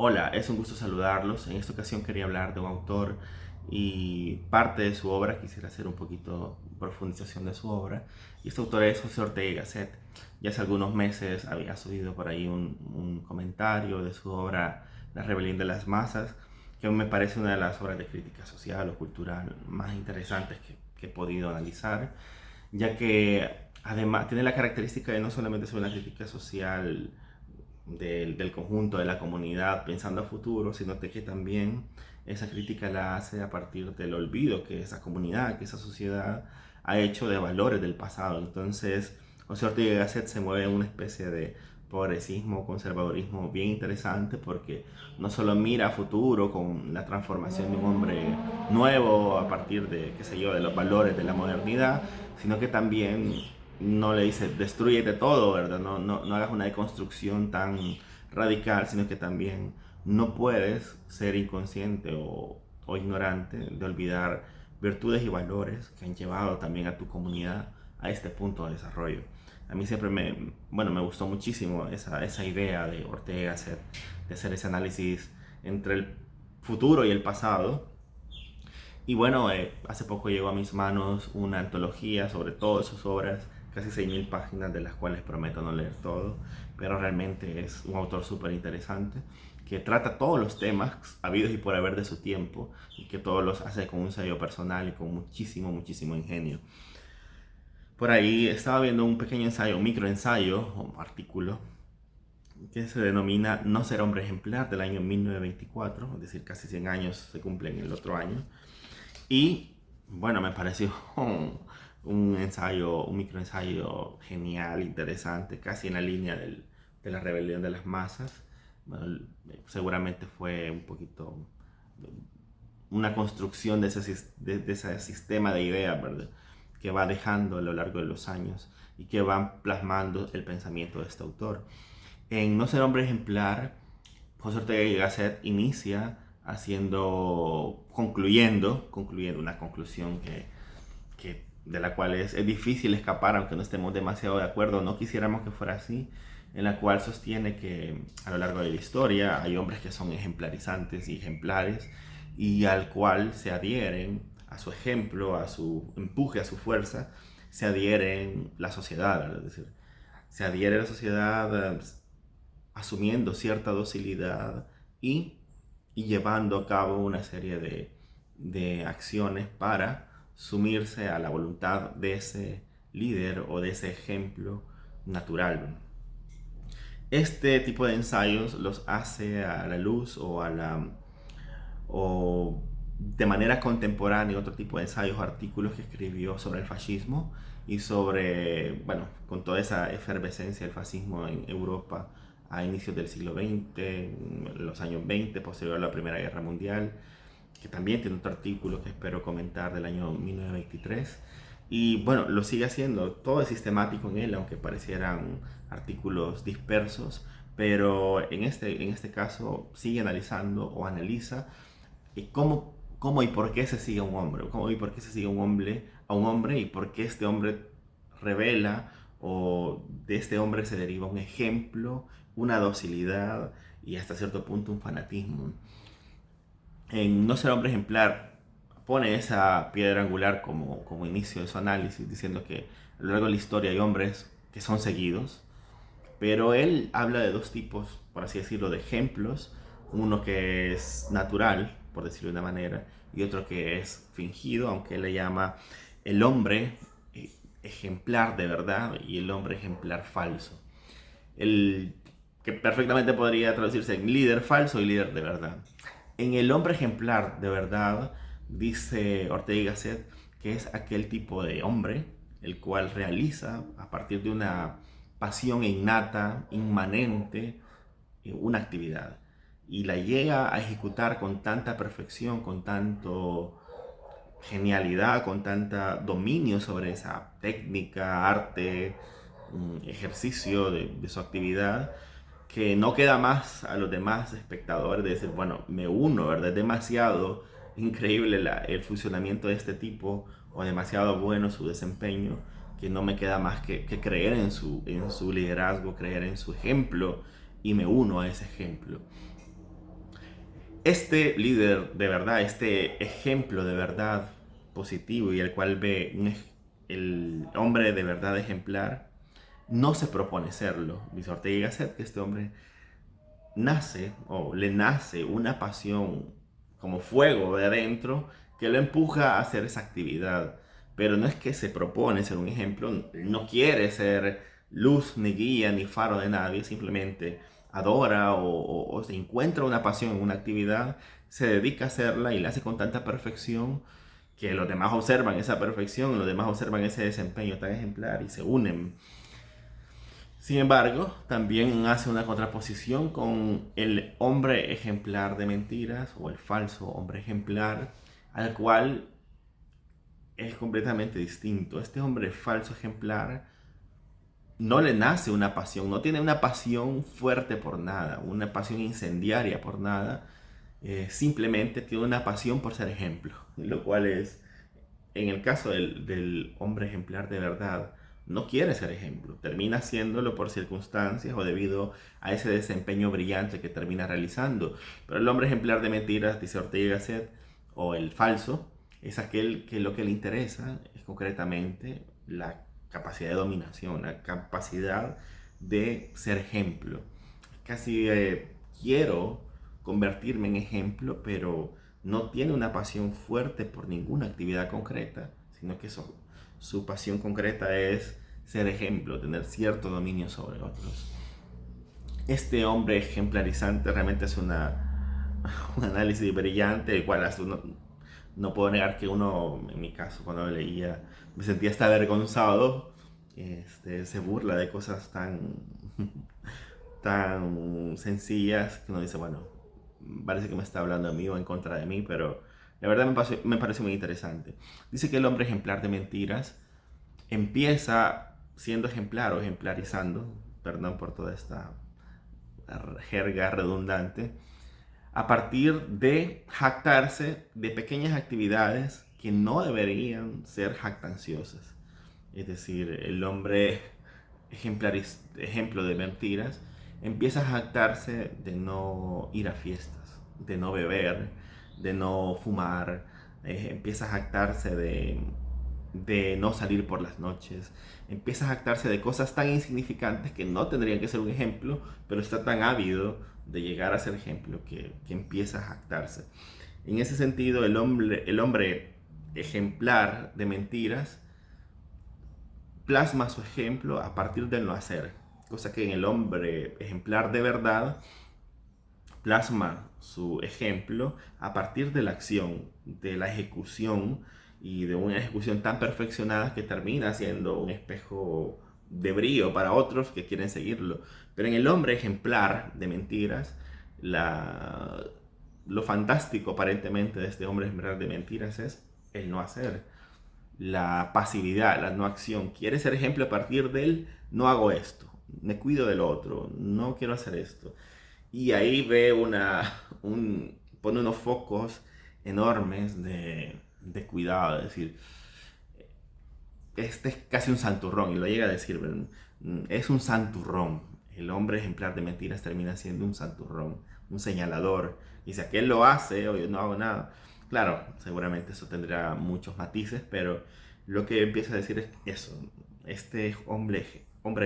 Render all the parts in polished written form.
Hola, es un gusto saludarlos. En esta ocasión quería hablar de un autor y parte de su obra. Quisiera hacer un poquito profundización de su obra. Y este autor es José Ortega y Gasset. Ya hace algunos meses había subido por ahí un comentario de su obra La rebelión de las masas, que me parece una de las obras de crítica social o cultural más interesantes que he podido analizar, ya que además tiene la característica de no solamente ser una crítica social del conjunto de la comunidad pensando a futuro, sino que también esa crítica la hace a partir del olvido que esa comunidad, que esa sociedad ha hecho de valores del pasado. Entonces, José Ortega y Gasset se mueve en una especie de progresismo, conservadurismo bien interesante, porque no solo mira a futuro con la transformación de un hombre nuevo a partir de, qué sé yo, de los valores de la modernidad, sino que también no le dice destruyete todo, ¿verdad? No hagas una deconstrucción tan radical, sino que también no puedes ser inconsciente o ignorante de olvidar virtudes y valores que han llevado también a tu comunidad a este punto de desarrollo. A mí siempre me gustó muchísimo esa idea de Ortega de hacer ese análisis entre el futuro y el pasado. Y bueno, hace poco llegó a mis manos una antología sobre todas sus obras, casi 6.000 páginas, de las cuales prometo no leer todo, pero realmente es un autor súper interesante que trata todos los temas habidos y por haber de su tiempo y que todos los hace con un sello personal y con muchísimo, muchísimo ingenio. Por ahí estaba viendo un pequeño ensayo, un microensayo o artículo que se denomina No ser hombre ejemplar, del año 1924, es decir, casi 100 años se cumplen el otro año. Y bueno, me pareció un ensayo, un microensayo genial, interesante, casi en la línea de la rebelión de las masas. Bueno, seguramente fue un poquito una construcción de ese sistema de ideas, ¿verdad? Que va dejando a lo largo de los años y que van plasmando el pensamiento de este autor. En No ser hombre ejemplar, José Ortega y Gasset inicia concluyendo una conclusión de la cual es difícil escapar, aunque no estemos demasiado de acuerdo, no quisiéramos que fuera así, en la cual sostiene que a lo largo de la historia hay hombres que son ejemplarizantes y ejemplares y al cual se adhieren a su ejemplo, a su empuje, a su fuerza, se adhieren la sociedad, ¿verdad? Es decir, se adhiere la sociedad asumiendo cierta docilidad y, y llevando a cabo una serie de acciones para sumirse a la voluntad de ese líder o de ese ejemplo natural. Este tipo de ensayos los hace a la luz o de manera contemporánea otro tipo de ensayos o artículos que escribió sobre el fascismo y sobre, bueno, con toda esa efervescencia del fascismo en Europa a inicios del siglo XX, en los años 20, posterior a la Primera Guerra Mundial, que también tiene otro artículo que espero comentar del año 1923. Y bueno, lo sigue haciendo, todo es sistemático en él, aunque parecieran artículos dispersos, pero en este caso sigue analizando o analiza cómo y por qué se sigue a un hombre, cómo y por qué se sigue a un hombre y por qué este hombre revela o de este hombre se deriva un ejemplo, una docilidad y hasta cierto punto un fanatismo. En No ser hombre ejemplar pone esa piedra angular como inicio de su análisis, diciendo que a lo largo de la historia hay hombres que son seguidos, pero él habla de dos tipos, por así decirlo, de ejemplos. Uno que es natural, por decirlo de una manera, y otro que es fingido, aunque él le llama el hombre ejemplar de verdad y el hombre ejemplar falso. El que perfectamente podría traducirse en líder falso y líder de verdad. En el hombre ejemplar de verdad, dice Ortega y Gasset, que es aquel tipo de hombre el cual realiza a partir de una pasión innata, inmanente, una actividad y la llega a ejecutar con tanta perfección, con tanto genialidad, con tanta dominio sobre esa técnica, arte, ejercicio de su actividad, que no queda más a los demás espectadores de decir, bueno, me uno, ¿verdad? Es demasiado increíble el funcionamiento de este tipo o demasiado bueno su desempeño que no me queda más que creer en su liderazgo, creer en su ejemplo y me uno a ese ejemplo. Este líder de verdad, este ejemplo de verdad positivo y el cual ve el hombre de verdad ejemplar, no se propone serlo. Dice Ortega y Gasset que este hombre nace o le nace una pasión como fuego de adentro que lo empuja a hacer esa actividad. Pero no es que se propone ser un ejemplo, no quiere ser luz, ni guía, ni faro de nadie, simplemente adora o se encuentra una pasión en una actividad, se dedica a hacerla y la hace con tanta perfección que los demás observan esa perfección, los demás observan ese desempeño tan ejemplar y se unen. Sin embargo, también hace una contraposición con el hombre ejemplar de mentiras o el falso hombre ejemplar, al cual es completamente distinto. Este hombre falso ejemplar no le nace una pasión, no tiene una pasión fuerte por nada, una pasión incendiaria por nada, simplemente tiene una pasión por ser ejemplo, lo cual es, en el caso del hombre ejemplar de verdad, no quiere ser ejemplo, termina haciéndolo por circunstancias o debido a ese desempeño brillante que termina realizando. Pero el hombre ejemplar de mentiras, dice Ortega y Gasset, o el falso, es aquel que lo que le interesa es concretamente la capacidad de dominación, la capacidad de ser ejemplo. Casi quiero convertirme en ejemplo, pero no tiene una pasión fuerte por ninguna actividad concreta, sino que su pasión concreta es ser ejemplo, tener cierto dominio sobre otros. Este hombre ejemplarizante realmente es un análisis brillante, el cual no puedo negar que uno, en mi caso, cuando lo leía, me sentía hasta avergonzado. Se burla de cosas tan sencillas que uno dice, bueno, parece que me está hablando de mí o en contra de mí, pero la verdad me parece muy interesante. Dice que el hombre ejemplar de mentiras empieza siendo ejemplar o ejemplarizando, perdón por toda esta jerga redundante, a partir de jactarse de pequeñas actividades que no deberían ser jactanciosas. Es decir, el hombre ejemplo de mentiras empieza a jactarse de no ir a fiestas, de no beber, de no fumar, empieza a jactarse de no salir por las noches, empieza a jactarse de cosas tan insignificantes que no tendrían que ser un ejemplo, pero está tan ávido de llegar a ser ejemplo que empieza a jactarse. En ese sentido, el hombre ejemplar de mentiras plasma su ejemplo a partir del no hacer, cosa que en el hombre ejemplar de verdad plasma su ejemplo a partir de la acción, de la ejecución y de una ejecución tan perfeccionada que termina siendo un espejo de brillo para otros que quieren seguirlo. Pero en el hombre ejemplar de mentiras, lo fantástico aparentemente de este hombre ejemplar de mentiras es el no hacer, la pasividad, la no acción. Quiere ser ejemplo a partir del no hago esto, me cuido del otro, no quiero hacer esto. Y ahí ve pone unos focos enormes de cuidado, es decir, este es casi un santurrón, y lo llega a decir, es un santurrón. El hombre ejemplar de mentiras termina siendo un santurrón, un señalador. Y si aquel lo hace o yo no hago nada, claro, seguramente eso tendrá muchos matices, pero lo que empieza a decir es eso. Este hombre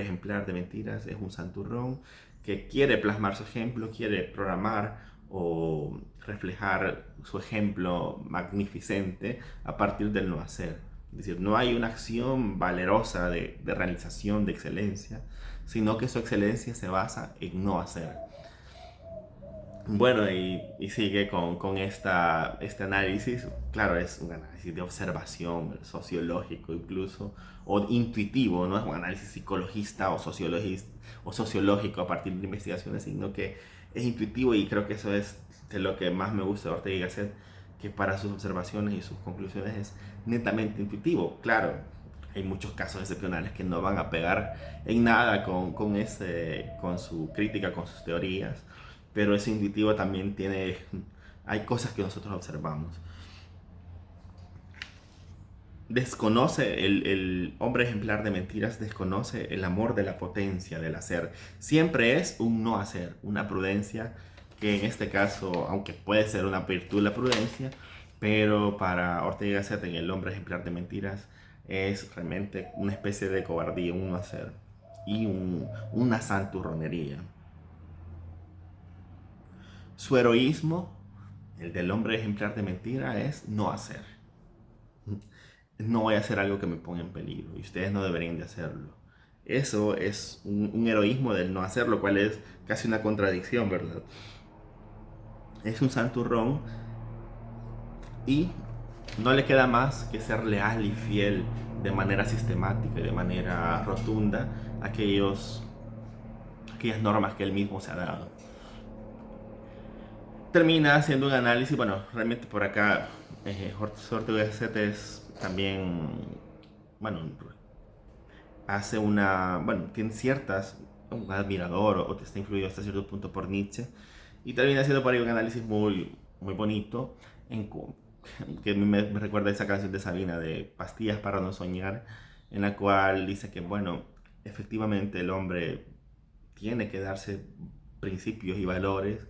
ejemplar de mentiras es un santurrón que quiere plasmar su ejemplo, quiere programar o reflejar su ejemplo magnificente a partir del no hacer. Es decir, no hay una acción valerosa de realización, de excelencia, sino que su excelencia se basa en no hacer. Bueno, y sigue con este análisis. Claro, es un análisis de observación, sociológico incluso, o intuitivo, no es un análisis psicologista o sociológico a partir de investigaciones, sino que es intuitivo, y creo que eso es de lo que más me gusta de Ortega y Gasset, que para sus observaciones y sus conclusiones es netamente intuitivo. Claro, hay muchos casos excepcionales que no van a pegar en nada con su crítica, con sus teorías, pero ese intuitivo también hay cosas que nosotros observamos. El hombre ejemplar de mentiras desconoce el amor de la potencia del hacer. Siempre es un no hacer, una prudencia que en este caso, aunque puede ser una virtud la prudencia, pero para Ortega y Gasset en El hombre ejemplar de mentiras es realmente una especie de cobardía, un no hacer y una santurronería. Su heroísmo, el del hombre ejemplar de mentira, es no hacer. No voy a hacer algo que me ponga en peligro y ustedes no deberían de hacerlo. Eso es un heroísmo del no hacer, lo cual es casi una contradicción, ¿verdad? Es un santurrón y no le queda más que ser leal y fiel de manera sistemática y de manera rotunda a aquellas normas que él mismo se ha dado. Termina haciendo un análisis, bueno, realmente por acá Ortega es también, bueno, hace bueno, tiene ciertas, un admirador o está influido hasta cierto punto por Nietzsche y termina haciendo por ahí un análisis muy bonito en, que me recuerda esa canción de Sabina de Pastillas para no soñar, en la cual dice que, bueno, efectivamente el hombre tiene que darse principios y valores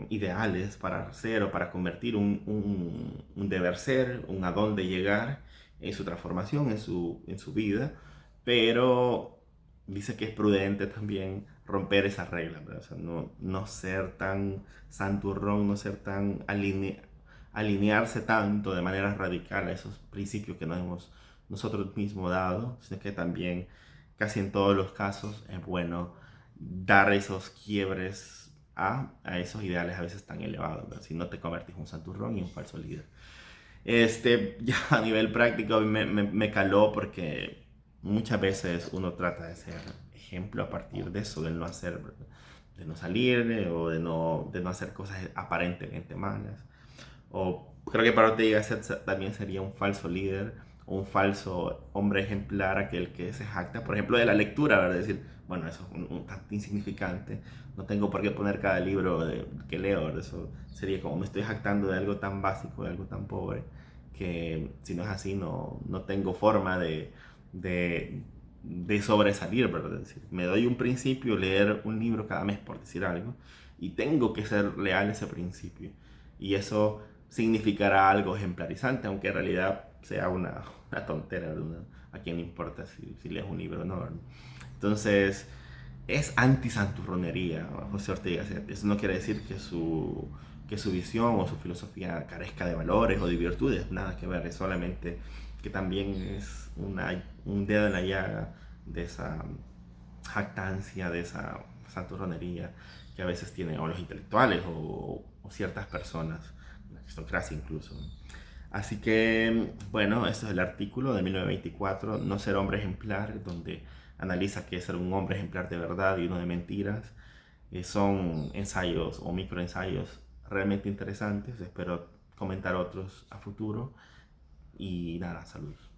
ideales para ser o para convertir un deber ser, un a dónde llegar en su transformación, en su vida, pero dice que es prudente también romper esas reglas, ¿verdad? O sea, no ser tan santurrón, no ser tan alinearse tanto de manera radical a esos principios que nos hemos nosotros mismos dado, sino que también casi en todos los casos es bueno dar esos quiebres a esos ideales a veces tan elevados, ¿verdad? Si no te convertís en un santurrón y un falso líder. Ya a nivel práctico a mí me caló porque muchas veces uno trata de ser ejemplo a partir de eso, del no hacer, ¿verdad? De no salir o de no hacer cosas aparentemente malas. O creo que para Ortega también sería un falso líder, un falso hombre ejemplar, aquel que se jacta, por ejemplo, de la lectura, ¿verdad? Decir, bueno, eso es un tanto insignificante, no tengo por qué poner cada libro que leo, ¿verdad? Eso sería como me estoy jactando de algo tan básico, de algo tan pobre, que si no es así, no tengo forma de, de sobresalir, ¿verdad? Es decir, me doy un principio, leer un libro cada mes, por decir algo, y tengo que ser leal a ese principio. Y eso significará algo ejemplarizante, aunque en realidad sea una tontera, ¿verdad? A quién le importa si lees un libro o no, ¿verdad? Entonces, es anti-santurronería José Ortega. Eso no quiere decir que su visión o su filosofía carezca de valores o de virtudes, nada que ver, es solamente que también es un dedo en la llaga de esa jactancia, de esa santurronería que a veces tienen o los intelectuales o ciertas personas, la aristocracia incluso. Así que, bueno, este es el artículo de 1924, No ser hombre ejemplar, donde analiza qué es ser un hombre ejemplar de verdad y uno de mentiras. Son ensayos o microensayos realmente interesantes. Espero comentar otros a futuro. Y nada, saludos.